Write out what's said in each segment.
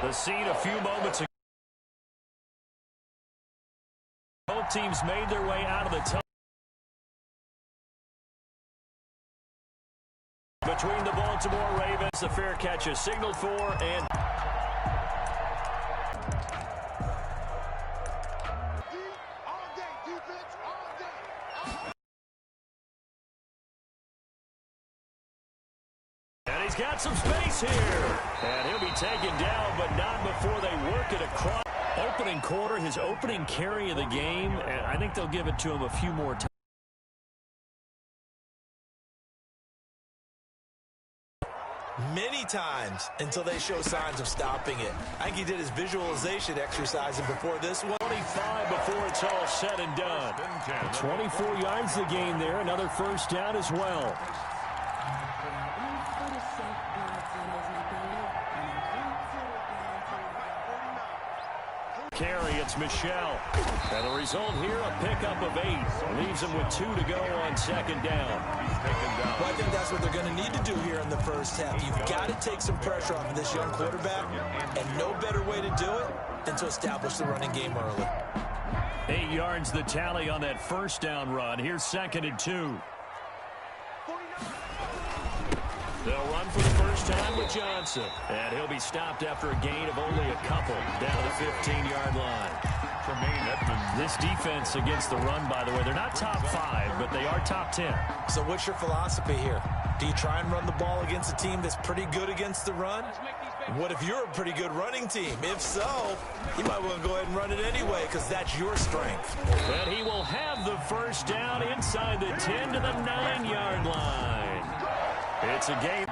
The scene a few moments ago. Both teams made their way out of the tunnel. Between the Baltimore Ravens, the fair catch is signaled for, and he's got some space here. And he'll be taken down, but not before they work it across. Opening quarter, his opening carry of the game, and I think they'll give it to him a few more times. Many times until they show signs of stopping it. I think he did his visualization exercise before this one. 25 before it's all said and done. 24 yards the game there. Another first down as well. Carry, it's Michelle. And the result here, a pickup of 8. Leaves him with 2 to go on second down. Well, I think that's what they're going to need to do here in the first half. You've got to take some pressure off of this young quarterback, and no better way to do it than to establish the running game early. 8 yards the tally on that first down run. Here's 2nd and 2. They'll run for the first time with Johnson. And he'll be stopped after a gain of only a couple down the 15-yard line. This defense against the run, by the way, they're not top 5, but they are top 10. So what's your philosophy here? Do you try and run the ball against a team that's pretty good against the run? What if you're a pretty good running team? If so, you might want to go ahead and run it anyway because that's your strength. And he will have the first down inside the 10 to the 9-yard line. It's a game.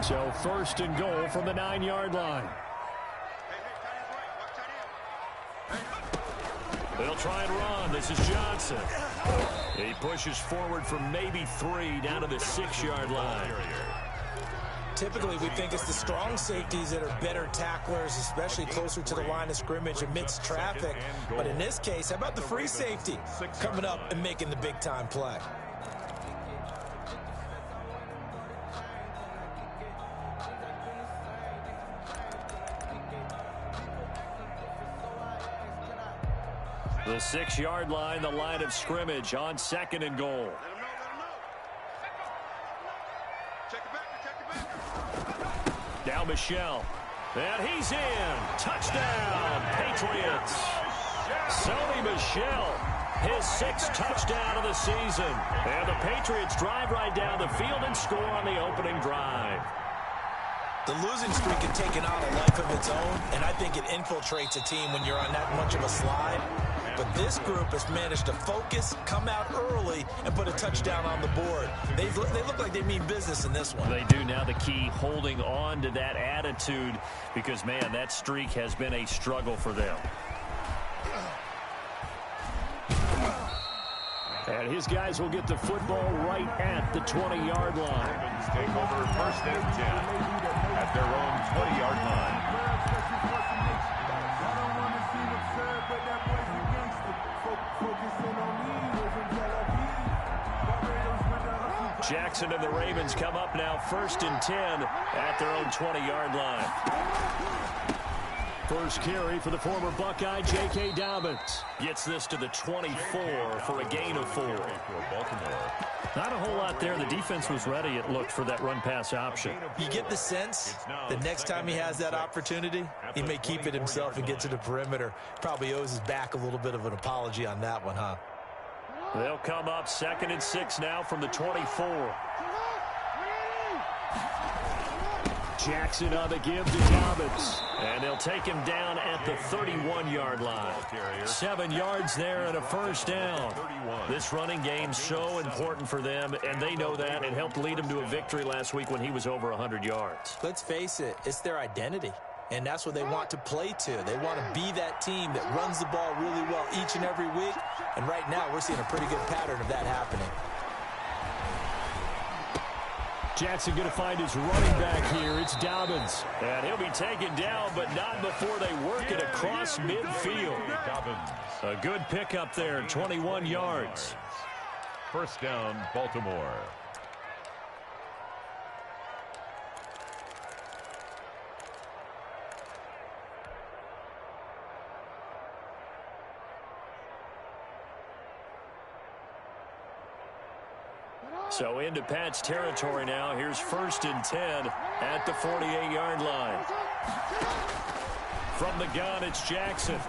So 1st and goal from the 9-yard line. They'll try and run. This is Johnson. He pushes forward from maybe 3 down to the 6-yard line. Typically, we think it's the strong safeties that are better tacklers, especially closer to the line of scrimmage amidst traffic. But in this case, how about the free safety coming up and making the big-time play? The 6-yard line, the line of scrimmage on 2nd and goal. Now Michelle. And he's in. Touchdown, Patriots. Sony Michel, his 6th touchdown of the season. And the Patriots drive right down the field and score on the opening drive. The losing streak had taken on a life of its own, and I think it infiltrates a team when you're on that much of a slide. But this group has managed to focus, come out early, and put a touchdown on the board. They look like they mean business in this one. They do. Now the key, holding on to that attitude, because, man, that streak has been a struggle for them. And his guys will get the football right at the 20-yard line. Take over 1st and 10 at their own 20-yard line. Jackson and the Ravens come up now 1st and 10 at their own 20-yard line. First carry for the former Buckeye, J.K. Dobbins. Gets this to the 24 for a gain of 4. Not a whole lot there. The defense was ready, it looked, for that run-pass option. You get the sense that next time he has that opportunity, he may keep it himself and get to the perimeter. Probably owes his back a little bit of an apology on that one, huh? They'll come up 2nd and 6 now from the 24. Jackson on the give to Dobbins. And they'll take him down at the 31-yard line. 7 yards there and a first down. This running game so important for them, and they know that. It helped lead them to a victory last week when he was over 100 yards. Let's face it, it's their identity. And that's what they want to play to. They want to be that team that runs the ball really well each and every week. And right now, we're seeing a pretty good pattern of that happening. Jackson going to find his running back here. It's Dobbins. And he'll be taken down, but not before they work it across midfield. A good pickup there, 21 yards. First down, Baltimore. So into Pat's territory now. Here's 1st and 10 at the 48-yard line. From the gun, it's Jackson.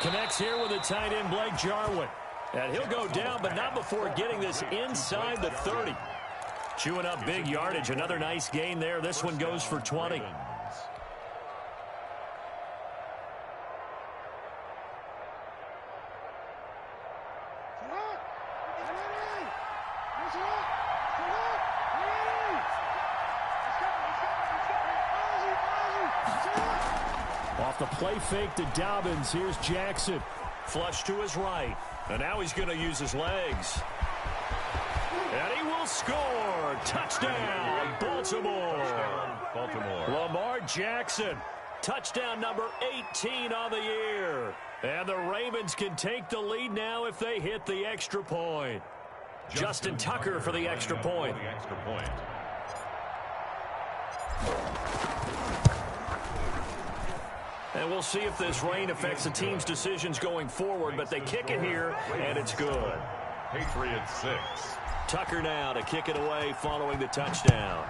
Connects here with the tight end, Blake Jarwin. And he'll go down, but not before getting this inside the 30. Chewing up big yardage. Another nice gain there. This one goes for 20. Off the play fake to Dobbins. Here's Jackson. Flush to his right. And now he's going to use his legs. And he will score. Touchdown, Baltimore. Lamar Jackson. Touchdown number 18 on the year. And the Ravens can take the lead now if they hit the extra point. Justin Tucker for the extra point. And we'll see if this rain affects the team's decisions going forward, but they kick it here, and it's good. Patriots 6. Tucker now to kick it away following the touchdown.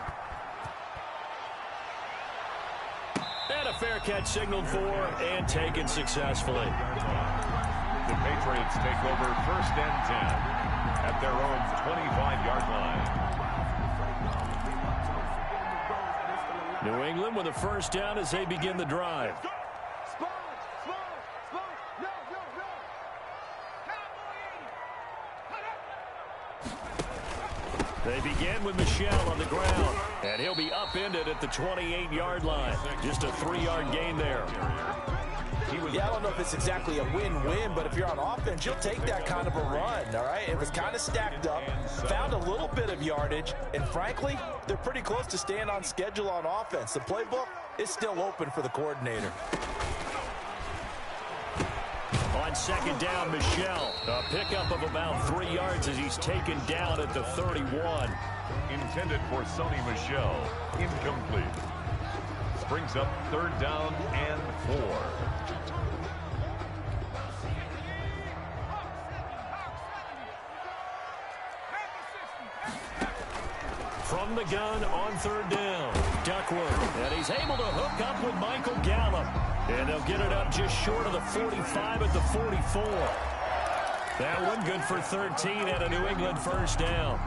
And a fair catch signaled for and taken successfully. The Patriots take over 1st and 10 at their own 25-yard line. New England with a 1st down as they begin the drive. They begin with Michel on the ground, and he'll be upended at the 28-yard line. Just a 3-yard gain there. Yeah, I don't know if it's exactly a win-win, but if you're on offense, you'll take that kind of a run, all right? It was kind of stacked up, found a little bit of yardage, and frankly, they're pretty close to staying on schedule on offense. The playbook is still open for the coordinator. On 2nd down, Michel. A pickup of about 3 yards as he's taken down at the 31. Intended for Sony Michel. Incomplete. Brings up 3rd down and 4. From the gun on 3rd down, Duckworth. And he's able to hook up with Michael Gallup. And they'll get it up just short of the 45 at the 44. That one good for 13 at a New England 1st down.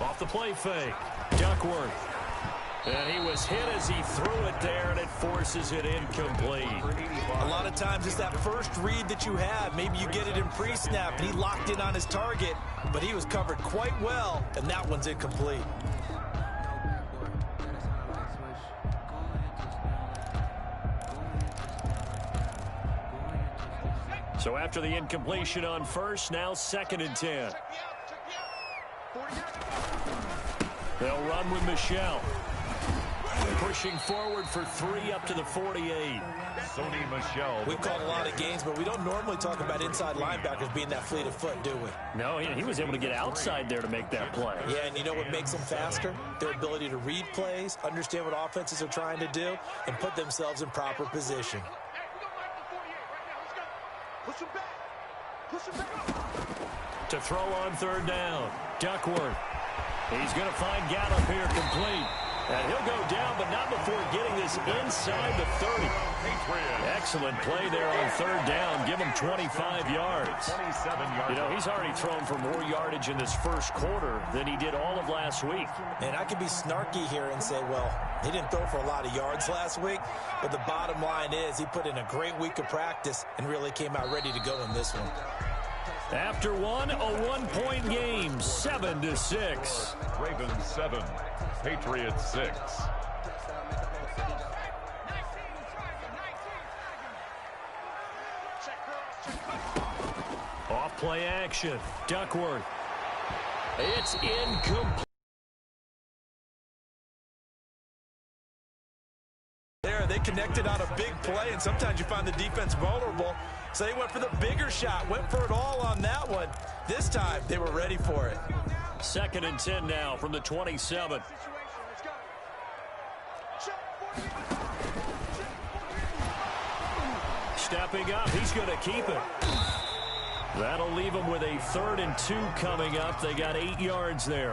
Off the play fake, Duckworth. And he was hit as he threw it there, and it forces it incomplete. A lot of times it's that first read that you have. Maybe you get it in pre-snap, and he locked in on his target, but he was covered quite well, and that one's incomplete. So after the incompletion on 1st, now 2nd and 10. They'll run with Michel. Pushing forward for 3 up to the 48. Sony Michel. We've called a lot of games, but we don't normally talk about inside linebackers being that fleet of foot, do we? No, he was able to get outside there to make that play. Yeah, and you know what makes them faster? Their ability to read plays, understand what offenses are trying to do, and put themselves in proper position. To throw on 3rd down, Duckworth. He's going to find Gallup here complete. And he'll go down, but not before getting this inside the 30. Excellent play there on 3rd down. Give him 25 yards. You know, he's already thrown for more yardage in this 1st quarter than he did all of last week. And I could be snarky here and say, well, he didn't throw for a lot of yards last week, but the bottom line is he put in a great week of practice and really came out ready to go in this one. After one, a 1-point game, 7-6. Ravens 7, Patriots 6. Off play action, Duckworth. It's incomplete. They connected on a big play, and sometimes you find the defense vulnerable. So they went for the bigger shot, went for it all on that one. This time, they were ready for it. 2nd and 10 now from the 27. stepping up. He's going to keep it. That'll leave them with a 3rd and 2 coming up. They got 8 yards there.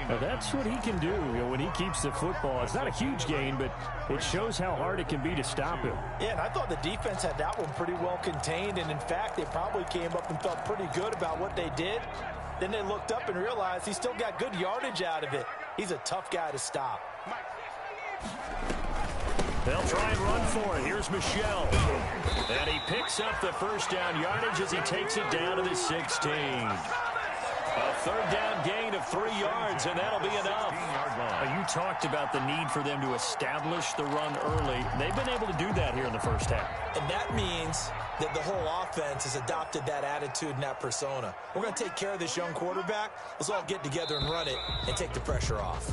Now that's what he can do, when he keeps the football. It's not a huge gain, but it shows how hard it can be to stop him. Yeah, and I thought the defense had that one pretty well contained, and in fact, they probably came up and felt pretty good about what they did. Then they looked up and realized he still got good yardage out of it. He's a tough guy to stop. They'll try and run for it. Here's Michel. And he picks up the first down yardage as he takes it down to the 16. A 3rd down gain of 3 yards, and that'll be enough. You talked about the need for them to establish the run early. They've been able to do that here in the first half. And that means that the whole offense has adopted that attitude and that persona. We're going to take care of this young quarterback. Let's all get together and run it and take the pressure off.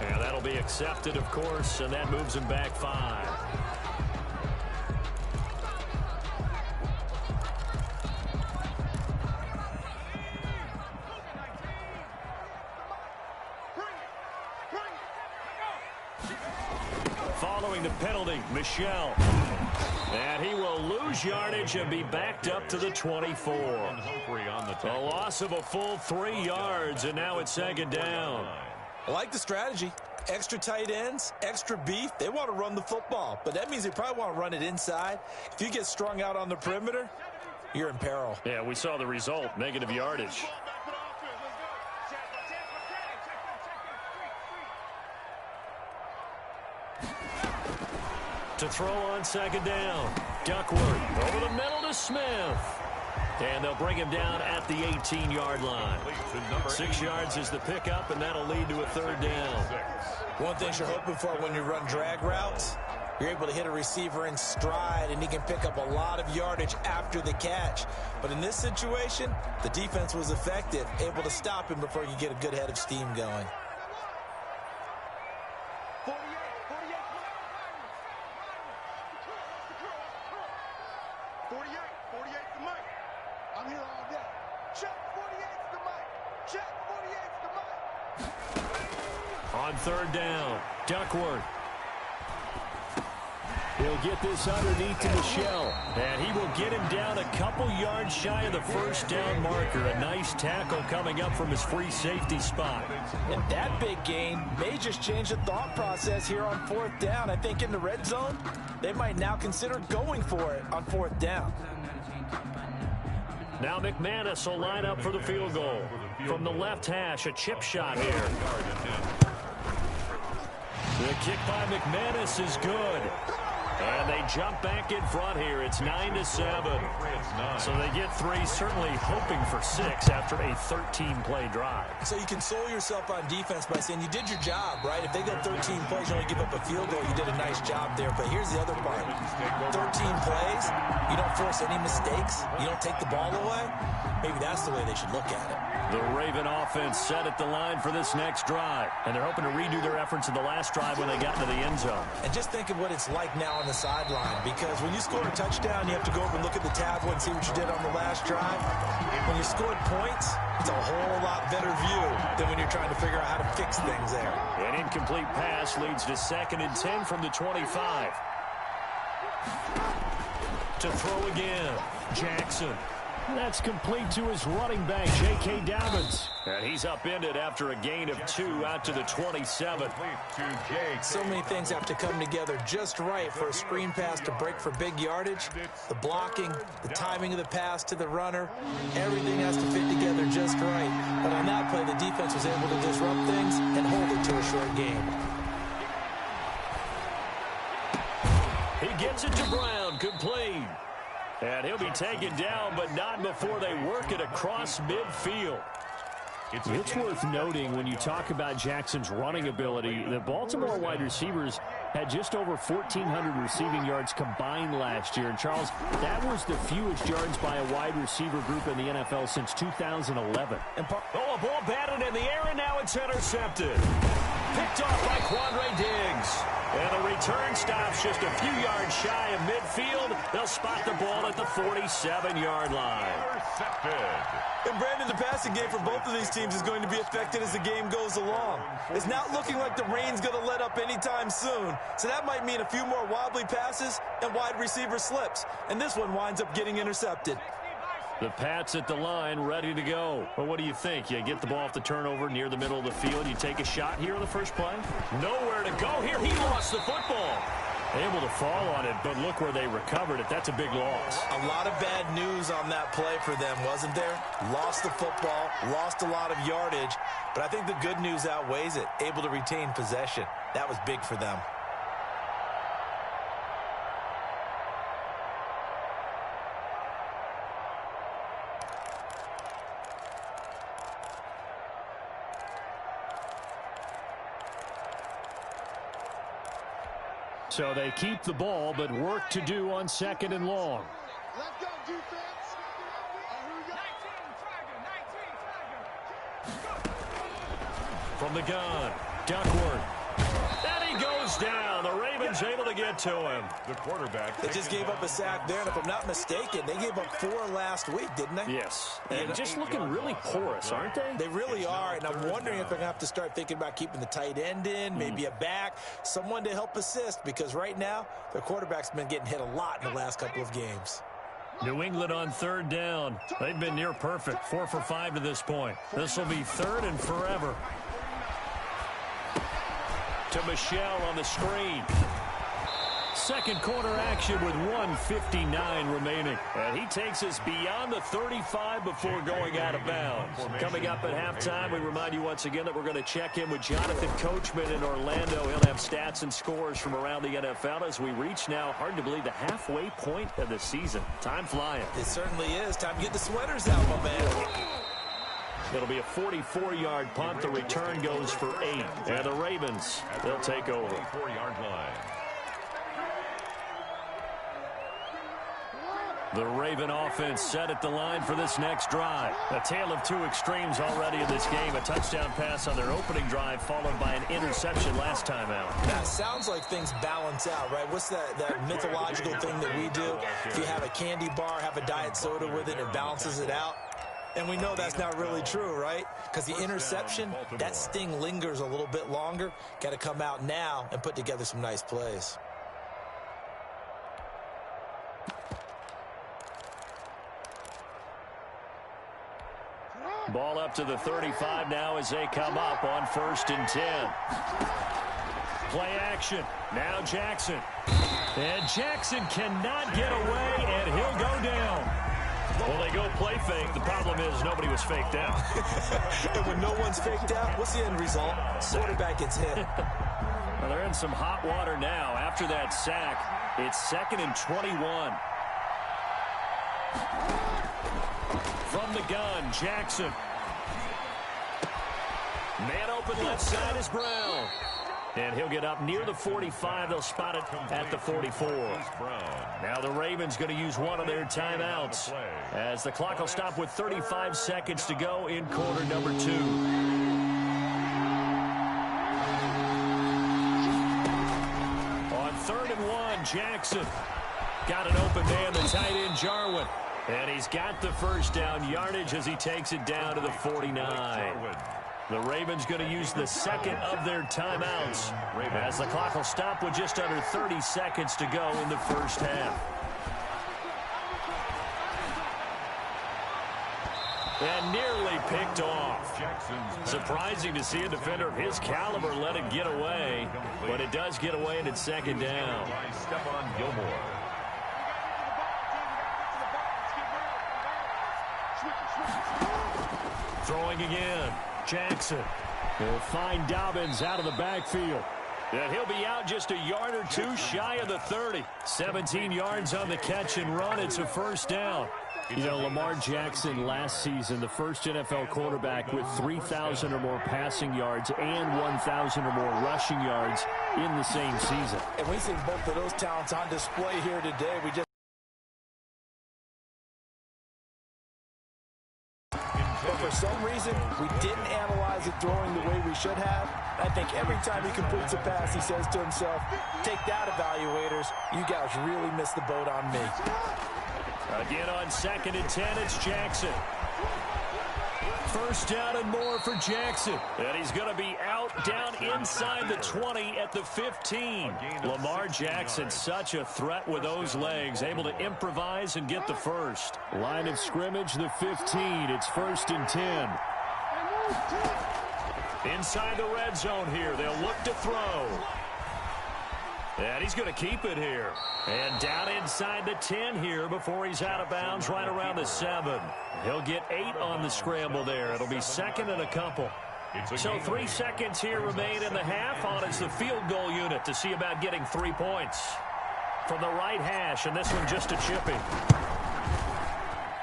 And that'll be accepted, of course, and that moves him back 5. Following the penalty, Michel. And he will lose yardage and be backed up to the 24. A loss of a full 3 yards, and now it's 2nd down. I like the strategy. Extra tight ends, extra beef. They want to run the football, but that means they probably want to run it inside. If you get strung out on the perimeter, you're in peril. Yeah, we saw the result, negative yardage. To throw on 2nd down. Duckworth over the middle to Smith. And they'll bring him down at the 18-yard line. 6 yards is the pickup, and that'll lead to a 3rd down. One thing you're hoping for when you run drag routes, you're able to hit a receiver in stride, and he can pick up a lot of yardage after the catch. But in this situation, the defense was effective, able to stop him before you get a good head of steam going. On 3rd down, Duckworth. He'll get this underneath to Michel, and he will get him down a couple yards shy of the 1st down marker. A nice tackle coming up from his free safety spot. And that big gain may just change the thought process here on 4th down. I think in the red zone, they might now consider going for it on 4th down. Now McManus will line up for the field goal. From the left hash, a chip shot here. The kick by McManus is good. And they jump back in front here. It's 9-7. So they get 3, certainly hoping for 6 after a 13-play drive. So you console yourself on defense by saying you did your job, right? If they go 13 plays, you only give up a field goal, you did a nice job there. But here's the other part. 13 plays, you don't force any mistakes, you don't take the ball away. Maybe that's the way they should look at it. The Raven offense set at the line for this next drive. And they're hoping to redo their efforts in the last drive when they got into the end zone. And just think of what it's like now on the sideline. Because when you score a touchdown, you have to go over and look at the tablet and see what you did on the last drive. When you scored points, it's a whole lot better view than when you're trying to figure out how to fix things there. An incomplete pass leads to 2nd and 10 from the 25. To throw again, Jackson. That's complete to his running back, J.K. Dobbins. And he's upended after a gain of 2 out to the 27. So many things have to come together just right for a screen pass to break for big yardage. The blocking, the timing of the pass to the runner, everything has to fit together just right. But on that play, the defense was able to disrupt things and hold it to a short game. He gets it to Brown, complete. And he'll be taken down, but not before they work it across midfield. It's worth noting when you talk about Jackson's running ability, the Baltimore wide receivers had just over 1,400 receiving yards combined last year. And, Charles, that was the fewest yards by a wide receiver group in the NFL since 2011. A ball batted in the air, and now it's intercepted. Picked off by Quandre Diggs. And the return stops just a few yards shy of midfield. They'll spot the ball at the 47-yard line. Intercepted. And Brandon, the passing game for both of these teams is going to be affected as the game goes along. It's not looking like the rain's going to let up anytime soon, so that might mean a few more wobbly passes and wide receiver slips. And this one winds up getting intercepted. The Pats at the line, ready to go. Well, what do you think? You get the ball off the turnover near the middle of the field. You take a shot here in the first play? Nowhere to go here. He lost the football. Able to fall on it, but look where they recovered it. That's a big loss. A lot of bad news on that play for them, wasn't there? Lost the football, lost a lot of yardage, but I think the good news outweighs it. Able to retain possession. That was big for them. So they keep the ball, but work to do on 2nd and long. Let's go, defense. From the gun, Duckworth. And he goes down. The Ravens able to get to him. The quarterback. They just gave up a sack there, and if I'm not mistaken, they gave up 4 last week, didn't they? Yes. And just looking really porous, aren't they? They really are, and I'm wondering if they're going to have to start thinking about keeping the tight end in, maybe a back, someone to help assist, because right now, their quarterback's been getting hit a lot in the last couple of games. New England on 3rd down. They've been near perfect, 4 for 5 to this point. This will be 3rd and forever. To Michelle on the screen. Second quarter action with 1:59 remaining. And he takes us beyond the 35 before going out of bounds. Coming up at halftime, we remind you once again that we're going to check in with Jonathan Coachman in Orlando. He'll have stats and scores from around the NFL as we reach now, hard to believe, the halfway point of the season. Time flying. It certainly is. Time to get the sweaters out, my man. It'll be a 44-yard punt. The return goes for 8. And the Ravens, they'll take over. 44-yard line. The Raven offense set at the line for this next drive. A tale of two extremes already in this game. A touchdown pass on their opening drive followed by an interception last time out. That sounds like things balance out, right? What's that mythological thing that we do? If you have a candy bar, have a diet soda with it, it balances it out. And we know that's not really true, right? Because the interception, that sting lingers a little bit longer. Got to come out now and put together some nice plays. Ball up to the 35 now as they come up on 1st and 10. Play action. Now Jackson. And Jackson cannot get away, and he'll go down. Well, they go play fake. The problem is nobody was faked out. And when no one's faked out, what's the end result? Quarterback gets hit. Well, they're in some hot water now. After that sack, it's 2nd and 21. From the gun, Jackson. Man open left side is Brown. And he'll get up near the 45. They'll spot it at the 44. Now the Ravens going to use one of their timeouts as the clock will stop with 35 seconds to go in quarter number 2. On 3rd and 1, Jackson. Got an open man, the tight end, Jarwin. And he's got the first down yardage as he takes it down to the 49. The Ravens going to use the second of their timeouts as the clock will stop with just under 30 seconds to go in the first half. And nearly picked off. Surprising to see a defender of his caliber let it get away, but it does get away and it's 2nd down. Stephon Gilmore. Throwing again. Jackson will find Dobbins out of the backfield. And he'll be out just a yard or two shy of the 30. 17 yards on the catch and run. It's a first down. You know, Lamar Jackson last season, the first NFL quarterback with 3,000 or more passing yards and 1,000 or more rushing yards in the same season. And we see both of those talents on display here today. But for some reason, we didn't analyze it throwing the way we should have. I think every time he completes a pass, he says to himself, take that, evaluators. You guys really missed the boat on me. Again on 2nd and 10, it's Jackson. First down and more for Jackson. And he's going to be out down inside the 20 at the 15. Lamar Jackson, such a threat with those legs, able to improvise and get the first. Line of scrimmage, the 15. It's 1st and 10. Inside the red zone here. They'll look to throw. And he's going to keep it here. And down inside the 10 here before he's out of bounds right around the 7. He'll get 8 on the scramble there. It'll be 2nd and a couple. So 3 seconds here remain in the half. On is the field goal unit to see about getting 3 points. From the right hash, and this one just a chipping.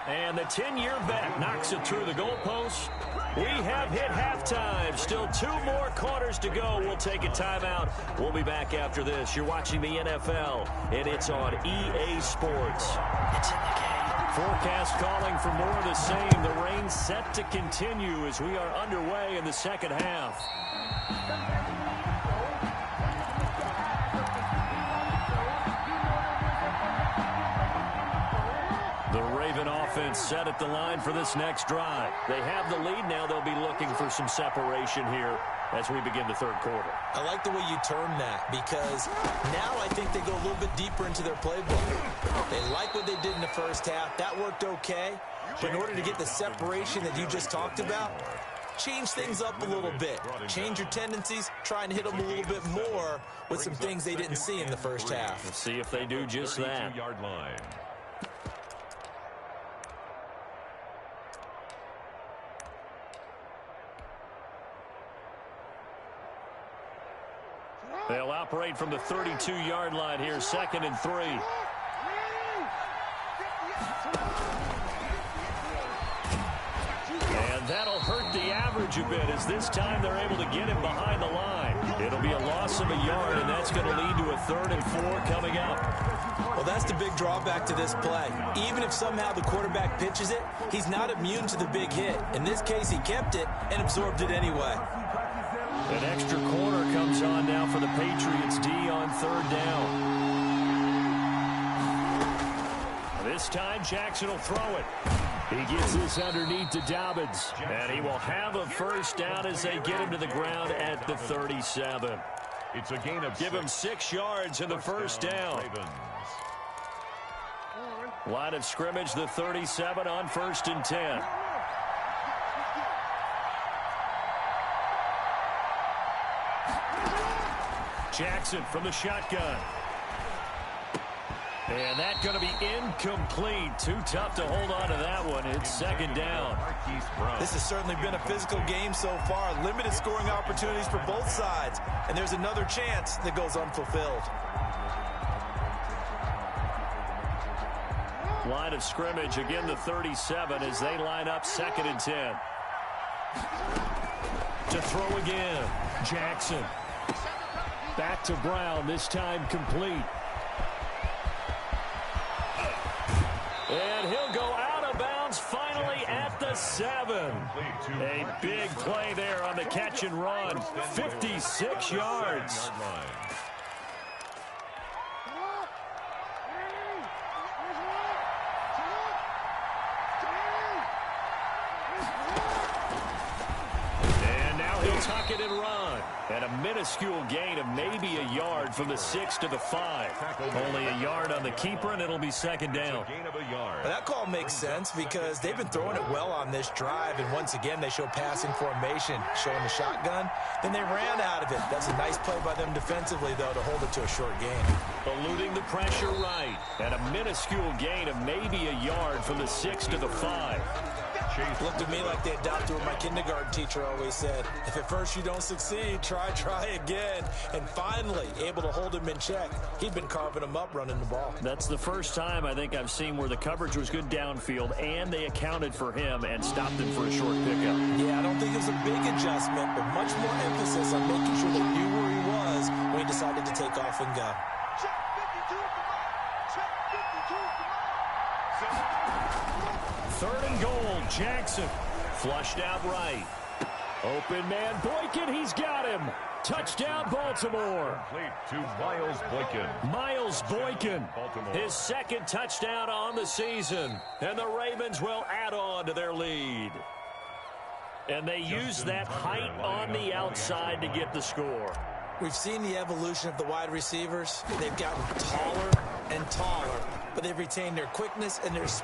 And the 10-year vet knocks it through the goalpost. We have hit halftime. Still 2 more quarters to go. We'll take a timeout. We'll be back after this. You're watching the NFL, and it's on EA Sports. It's in the game. Forecast calling for more of the same. The rain set to continue as we are underway in the second half. The Raven offense set at the line for this next drive. They have the lead now. They'll be looking for some separation here as we begin the third quarter. I like the way you term that because now I think they go a little bit deeper into their playbook. They like what they did in the first half. That worked okay. But in order to get the separation that you just talked about, change things up a little bit. Change your tendencies. Try and hit them a little bit more with some things they didn't see in the first half. Let's see if they do just that. Line. They'll operate from the 32-yard line here, 2nd and 3. And that'll hurt the average a bit as this time they're able to get him behind the line. It'll be a loss of a yard, and that's going to lead to a 3rd and 4 coming up. Well, that's the big drawback to this play. Even if somehow the quarterback pitches it, he's not immune to the big hit. In this case, he kept it and absorbed it anyway. An extra corner comes on now for the Patriots D on 3rd down. This time, Jackson will throw it. He gets this underneath to Dobbins. And he will have a first down as they get him to the ground at the 37. It's a gain of Give him 6 yards in the first down. Line of scrimmage, the 37 on 1st and 10. Jackson from the shotgun. And that's going to be incomplete. Too tough to hold on to that one. It's 2nd down. This has certainly been a physical game so far. Limited scoring opportunities for both sides. And there's another chance that goes unfulfilled. Line of scrimmage, again the 37 as they line up 2nd and 10. To throw again. Jackson. Back to Brown, this time complete. And he'll go out of bounds finally at the 7. A big play there on the catch and run. 56 yards. And now he'll tuck it and run. And a minuscule gain of maybe a yard from the 6 to the 5. Only a yard on the keeper, and it'll be 2nd down. That call makes sense because they've been throwing it well on this drive, and once again they show passing formation, showing the shotgun. Then they ran out of it. That's a nice play by them defensively, though, to hold it to a short gain. Eluding the pressure right. And a minuscule gain of maybe a yard from the 6 to the 5. Looked at me like they adopted what my kindergarten teacher always said. If at first you don't succeed, try again. And finally, able to hold him in check. He'd been carving him up running the ball. That's the first time I think I've seen where the coverage was good downfield, and they accounted for him and stopped him for a short pickup. Yeah, I don't think it was a big adjustment, but much more emphasis on making sure they knew where he was when he decided to take off and go. Check 52 for mine. Check 52 for mine. 3rd and goal, Jackson. Flushed out right. Open man Boykin, he's got him. Touchdown, Baltimore. Complete to Miles Boykin. Miles Boykin, Baltimore. his second touchdown on the season. And the Ravens will add on to their lead. And they use that height on the outside to get the score. We've seen the evolution of the wide receivers. They've gotten taller and taller, but they've retained their quickness and their speed.